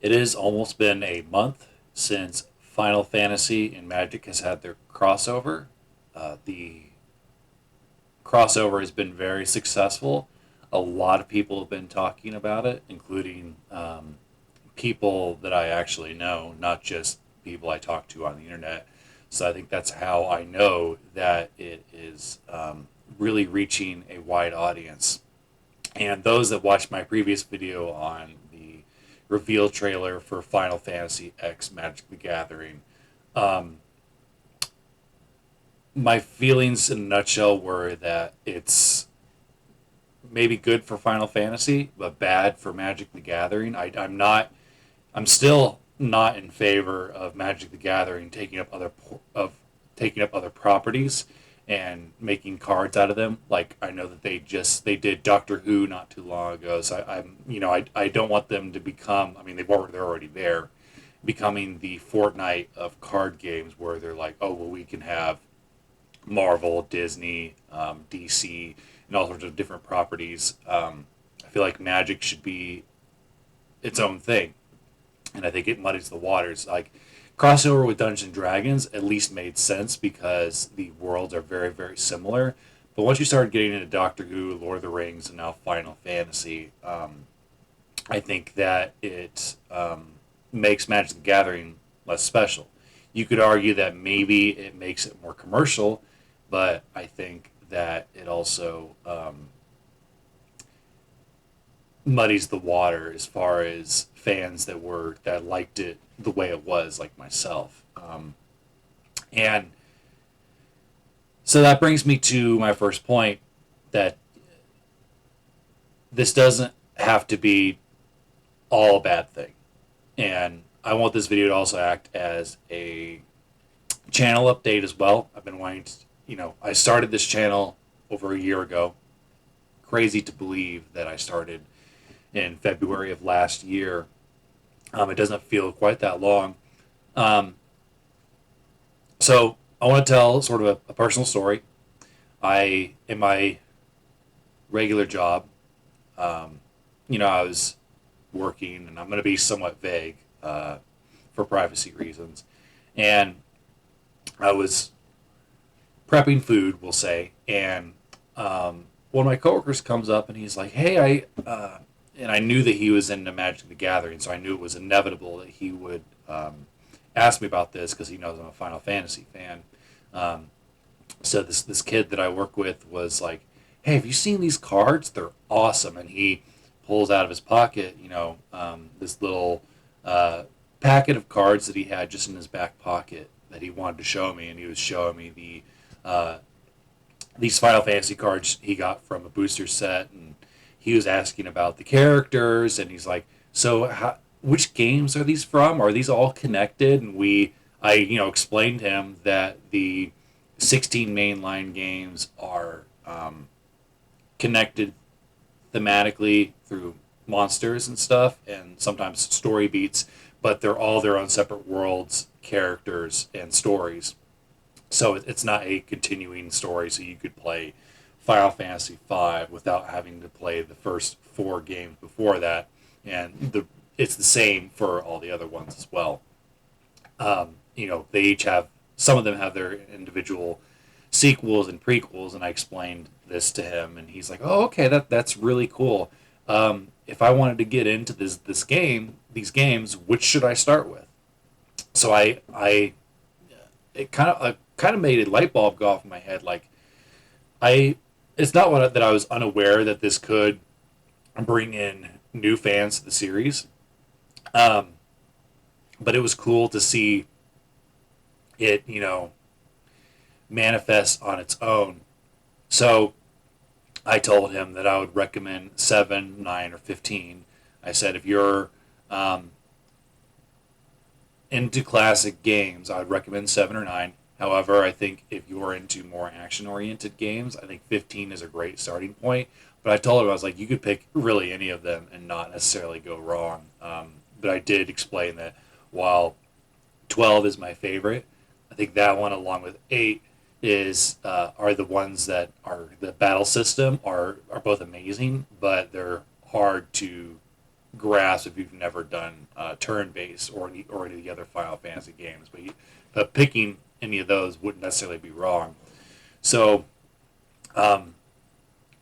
It has almost been a month since Final Fantasy and Magic has had their crossover. The crossover has been very successful. A lot of people have been talking about it, including people that I actually know, not just people I talk to on the internet. So I think that's how I know that it is really reaching a wide audience. And those that watched my previous video on the reveal trailer for Final Fantasy X Magic the Gathering, um, my feelings in a nutshell were that it's maybe good for Final Fantasy, but bad for Magic the Gathering. I'm still not in favor of Magic the Gathering taking up other properties and making cards out of them. Like I know that they did Doctor Who not too long ago, so I don't want them to become. I mean they're already there, becoming the Fortnite of card games where they're like, oh well, we can have Marvel, Disney, DC, and all sorts of different properties. I feel like Magic should be its own thing, and I think it muddies the waters. Like crossover with Dungeons and Dragons at least made sense because the worlds are very very similar. But once you start getting into Doctor Who, Lord of the Rings, and now Final Fantasy, I think that it makes Magic the Gathering less special. You could argue that maybe it makes it more commercial, but I think that it also muddies the water as far as fans that liked it the way it was, like myself. And so that brings me to my first point that this doesn't have to be all a bad thing. And I want this video to also act as a channel update as well. I've been wanting to, I started this channel over a year ago. Crazy to believe that I started in February of last year. It doesn't feel quite that long. Um, so I want to tell sort of a personal story. In my regular job, um, I was working, and I'm going to be somewhat vague for privacy reasons. And I was prepping food, we'll say, and one of my coworkers comes up and he's like, "Hey, and I knew that he was into Magic the Gathering, so I knew it was inevitable that he would ask me about this because he knows I'm a Final Fantasy fan. Um, so this kid that I work with was like, "Hey, have you seen these cards? They're awesome!" And he pulls out of his pocket, this little packet of cards that he had just in his back pocket that he wanted to show me, and he was showing me uh, these Final Fantasy cards he got from a booster set, and he was asking about the characters, and he's like, "So, which games are these from? Are these all connected?" And I explained to him that the 16 mainline games are connected thematically through monsters and stuff, and sometimes story beats, but they're all their own separate worlds, characters, and stories. So it's not a continuing story. So you could play Final Fantasy V without having to play the first four games before that, and it's the same for all the other ones as well. They each have some of them have their individual sequels and prequels, and I explained this to him, and he's like, "Oh, okay, that's really cool. If I wanted to get into these games, which should I start with?" So I it kind of made a light bulb go off in my head. Like I, it's not that I was unaware that this could bring in new fans to the series, um, but it was cool to see it, manifest on its own. So I told him that I would recommend 7, 9, or 15. I said if you're um, into classic games, I would recommend 7 or 9. However, I think if you're into more action oriented games, I think 15 is a great starting point. But I told him, I was like, you could pick really any of them and not necessarily go wrong. But I did explain that while 12 is my favorite, I think that one, along with 8, are the ones that are the battle system are both amazing, but they're hard to grasp if you've never done turn-based or any of the other Final Fantasy games. But picking any of those wouldn't necessarily be wrong. So um,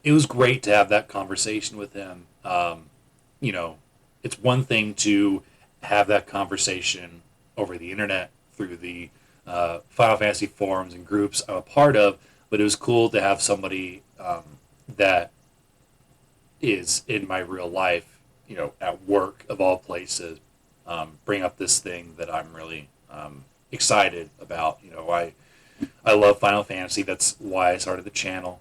it was great to have that conversation with him. You know, it's one thing to have that conversation over the internet through the Final Fantasy forums and groups I'm a part of, but it was cool to have somebody that is in my real life, at work of all places, bring up this thing that I'm really excited about. I love Final Fantasy. That's why I started the channel.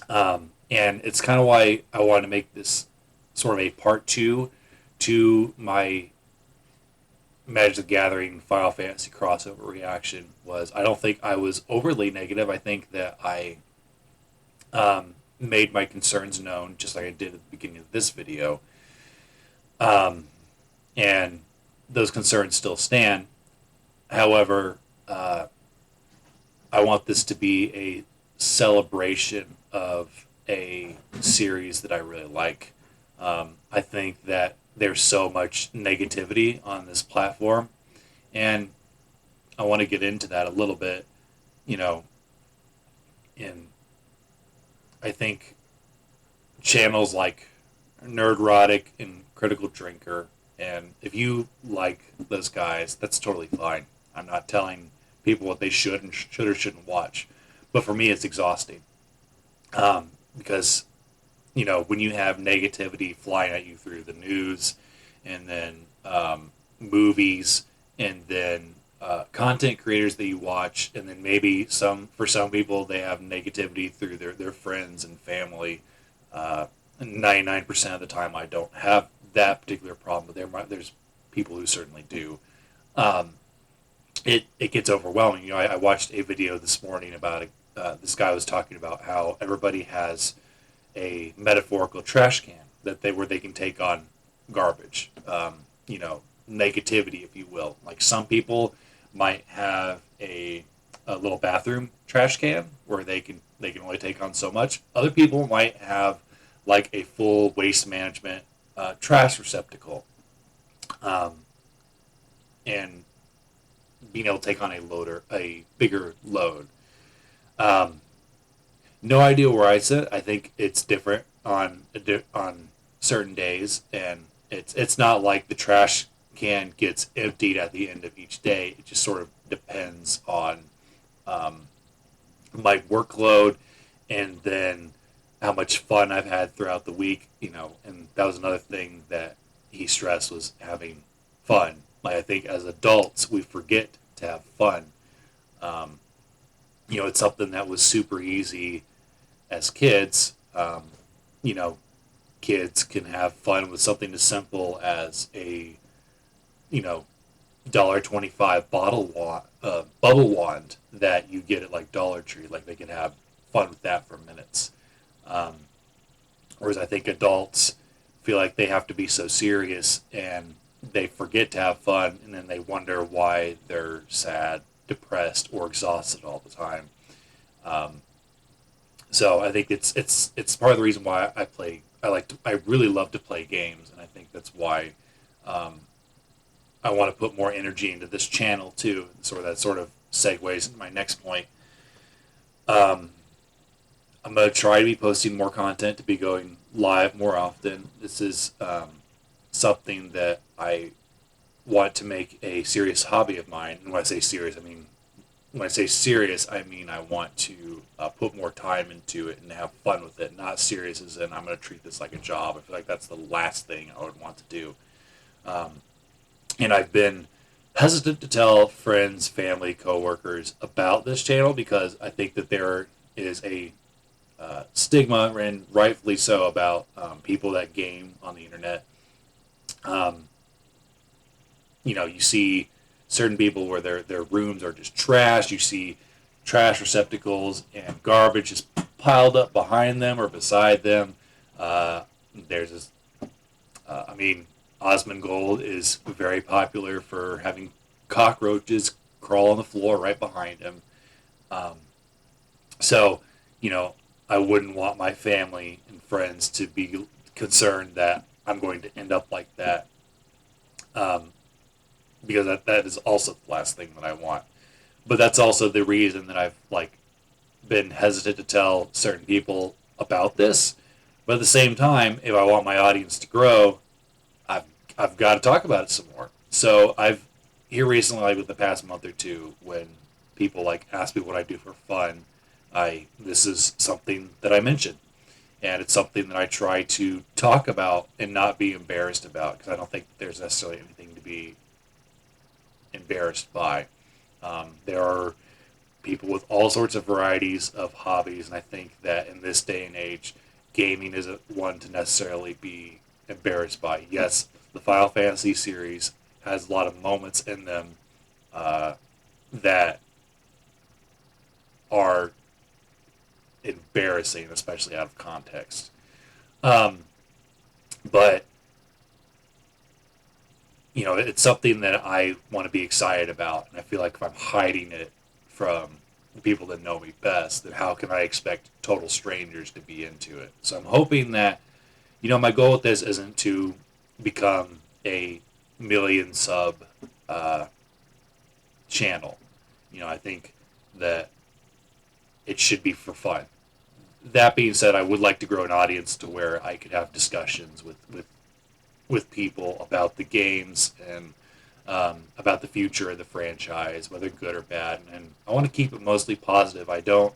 And it's kind of why I wanted to make this sort of a part two to my Magic the Gathering Final Fantasy crossover reaction. Was I don't think I was overly negative. I think that I made my concerns known, just like I did at the beginning of this video, um, and those concerns still stand. However, I want this to be a celebration of a series that I really like. I think that there's so much negativity on this platform, and I want to get into that a little bit. You know, and I think channels like Nerdrotic and Critical Drinker, and if you like those guys, that's totally fine. I'm not telling people what they should or shouldn't watch, but for me, it's exhausting because when you have negativity flying at you through the news, and then movies, and then content creators that you watch, and then maybe for some people they have negativity through their friends and family. 99% of the time, I don't have that particular problem, but there's people who certainly do. Um, it gets overwhelming. I watched a video this morning about this guy was talking about how everybody has a metaphorical trash can where they can take on garbage, negativity, if you will. Like some people might have a little bathroom trash can where they can only take on so much. Other people might have like a full waste management trash receptacle, um, and being able to take on a bigger load. Um, no idea where I sit. I think it's different on certain days, and it's not like the trash can gets emptied at the end of each day. It just sort of depends on um, my workload, and then how much fun I've had throughout the week. And that was another thing that he stressed, was having fun. Like I think as adults we forget to have fun. Um, it's something that was super easy as kids. You know, Kids can have fun with something as simple as a you know $1.25 bubble wand that you get at like Dollar Tree. Like they can have fun with that for minutes. Um, Whereas I think adults feel like they have to be so serious, and they forget to have fun, and then they wonder why they're sad, depressed, or exhausted all the time. Um, so I think it's part of the reason why I really love to play games, and I think that's why um, I want to put more energy into this channel too. That sort of segues into my next point. Um, I'm going to try to be posting more content, to be going live more often. This is something that I want to make a serious hobby of mine. And when I say serious, I mean I want to put more time into it and have fun with it. Not serious as in I'm going to treat this like a job. I feel like that's the last thing I would want to do. Um, and I've been hesitant to tell friends, family, coworkers about this channel because I think that there is a stigma, and rightfully so, about people that game on the internet. Um, you see certain people where their rooms are just trash. You see trash receptacles and garbage just piled up behind them or beside them. There's this. I mean, Osmongold is very popular for having cockroaches crawl on the floor right behind him. Um, so, you know, I wouldn't want my family and friends to be concerned that I'm going to end up like that, um, because that is also the last thing that I want. But that's also the reason that I've like been hesitant to tell certain people about this. But at the same time, if I want my audience to grow, I've I've got to talk about it some more. So I've here recently, like with the past month or two, when people like ask me what I do for fun, I this is something that I mention, and it's something that I try to talk about and not be embarrassed about, because I don't think there's necessarily anything to be embarrassed by. There are people with all sorts of varieties of hobbies, and I think that in this day and age, gaming isn't one to necessarily be embarrassed by. Yes, the Final Fantasy series has a lot of moments in them uh, that are embarrassing, especially out of context. Um, but it's something that I want to be excited about, and I feel like if I'm hiding it from the people that know me best, then how can I expect total strangers to be into it? So I'm hoping that my goal with this isn't to become a million sub uh, channel. I think that it should be for fun. That being said, I would like to grow an audience to where I could have discussions with people about the games and about the future of the franchise, whether good or bad. And I want to keep it mostly positive. I don't,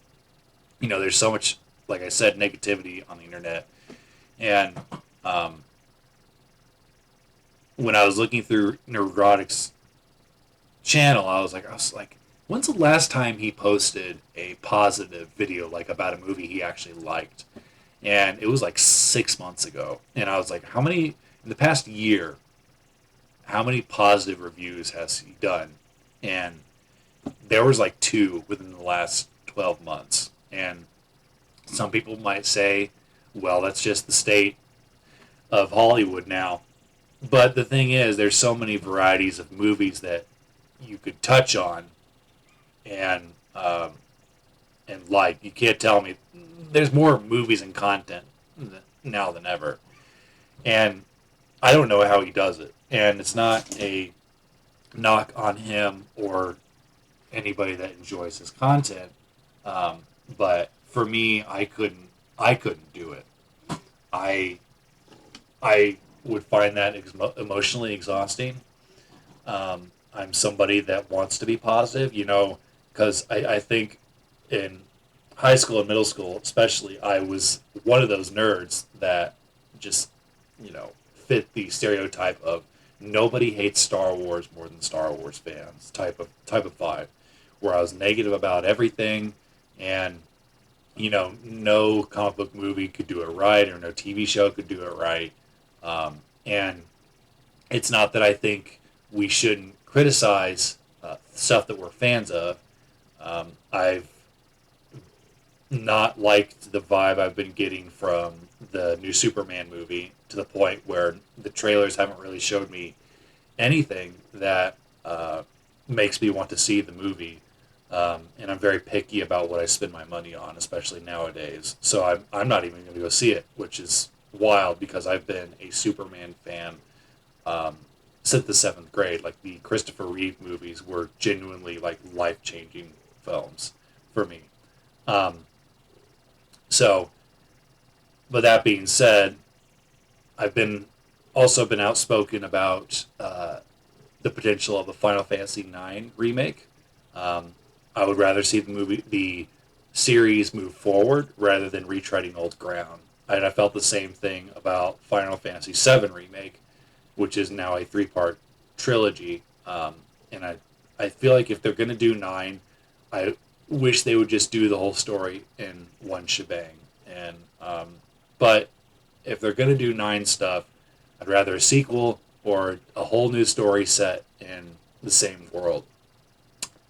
there's so much, like I said, negativity on the internet. And um, when I was looking through Neurotic's channel, I was like, when's the last time he posted a positive video, like about a movie he actually liked? And it was like 6 months ago. And I was like, in the past year, how many positive reviews has he done? And there was like two within the last 12 months. And some people might say, well, that's just the state of Hollywood now. But the thing is, there's so many varieties of movies that you could touch on, and like, you can't tell me there's more movies and content now than ever. And I don't know how he does it. And it's not a knock on him or anybody that enjoys his content. But for me, I couldn't do it. I I would find that emotionally exhausting. I'm somebody that wants to be positive, because I think in high school and middle school, especially, I was one of those nerds that just, fit the stereotype of nobody hates Star Wars more than Star Wars fans type of vibe, where I was negative about everything, and no comic book movie could do it right, or no TV show could do it right. And it's not that I think we shouldn't criticize stuff that we're fans of. I've not liked the vibe I've been getting from the new Superman movie, to the point where the trailers haven't really showed me anything that makes me want to see the movie. And I'm very picky about what I spend my money on, especially nowadays. So I'm not even going to go see it, which is wild, because I've been a Superman fan um, since the seventh grade. Like, the Christopher Reeve movies were genuinely like life changing films for me. Um, so, but that being said, I've been also been outspoken about the potential of a Final Fantasy IX remake. Um, I would rather see the series move forward rather than retreading old ground. And I felt the same thing about Final Fantasy VII remake, which is now a three-part trilogy. And I feel like if they're going to do nine, I wish they would just do the whole story in one shebang. And but if they're going to do nine stuff, I'd rather a sequel or a whole new story set in the same world.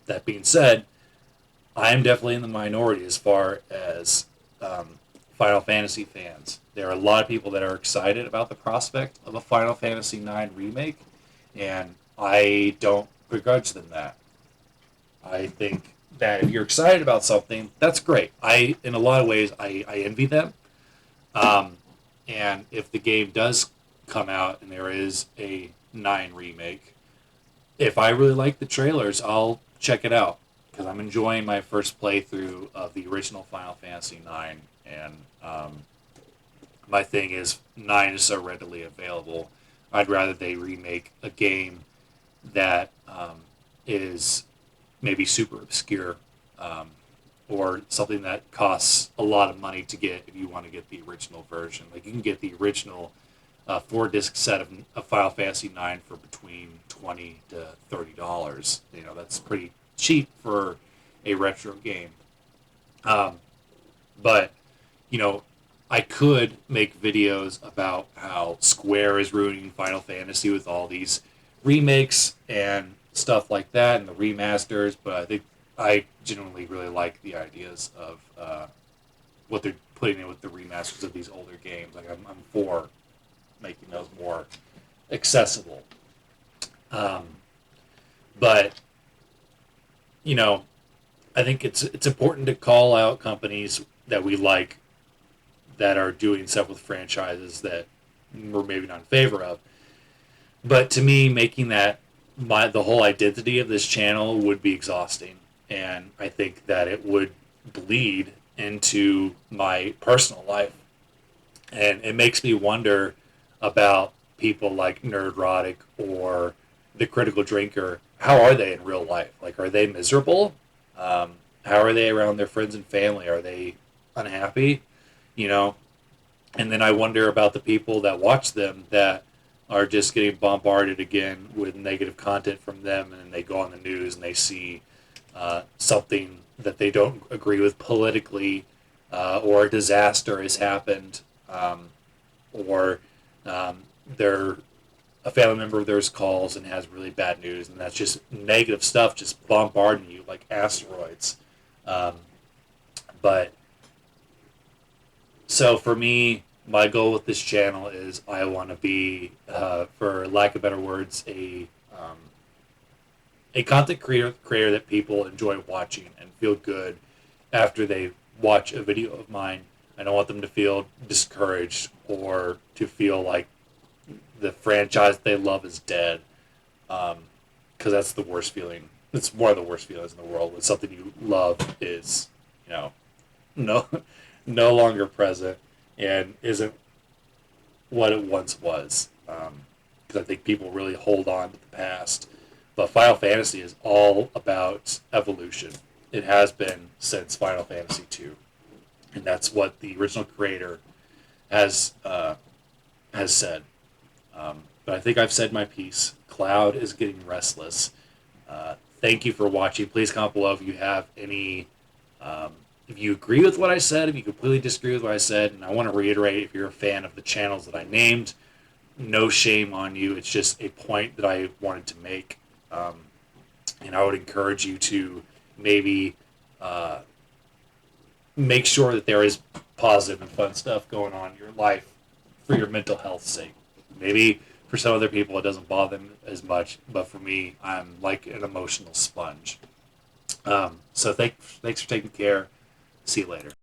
That being said, I am definitely in the minority as far as Final Fantasy fans. There are a lot of people that are excited about the prospect of a Final Fantasy IX remake, and I don't begrudge them that. I think that if you're excited about something, that's great. In a lot of ways, I envy them. Um, and if the game does come out and there is a 9 remake, if I really like the trailers, I'll check it out because I'm enjoying my first playthrough of the original Final Fantasy 9, and my thing is 9 is so readily available. I'd rather they remake a game that is maybe super obscure, um, or something that costs a lot of money to get if you want to get the original version. Like you can get the original 4 disc set of Final Fantasy 9 for between $20 to $30. You know, that's pretty cheap for a retro game. Um, but you know, I could make videos about how Square is ruining Final Fantasy with all these remakes and stuff like that and the remasters, but I think I genuinely really like the ideas of what they're putting in with the remasters of these older games. Like I'm for making those more accessible. Um, but you know, I think it's important to call out companies that we like that are doing stuff with franchises that we're maybe not in favor of. But to me, making that the whole identity of this channel would be exhausting, and I think that it would bleed into my personal life, and it makes me wonder about people like Nerdrotic or the Critical Drinker. How are they in real life? Like, are they miserable? How are they around their friends and family? Are they unhappy? You know, and then I wonder about the people that watch them that are just getting bombarded again with negative content from them, and then they go on the news and they see something that they don't agree with politically, or a disaster has happened, or they're a family member of theirs calls and has really bad news, and that's just negative stuff just bombarding you like asteroids. Um, but So for me, my goal with this channel is I want to be, for lack of better words, a content creator that people enjoy watching and feel good after they watch a video of mine. I don't want them to feel discouraged or to feel like the franchise they love is dead, because that's the worst feeling. It's one of the worst feelings in the world when something you love is, you know, no, no longer present and isn't what it once was. Because I think people really hold on to the past. But Final Fantasy is all about evolution. It has been since Final Fantasy 2, and that's what the original creator has said. But I think I've said my piece. Cloud is getting restless. Thank you for watching. Please comment below if you have any. If you agree with what I said, if you completely disagree with what I said, and I want to reiterate, if you're a fan of the channels that I named, no shame on you. It's just a point that I wanted to make. And I would encourage you to maybe make sure that there is positive and fun stuff going on in your life for your mental health's sake. Maybe for some other people it doesn't bother them as much, but for me, I'm like an emotional sponge. So thanks for taking care. See you later.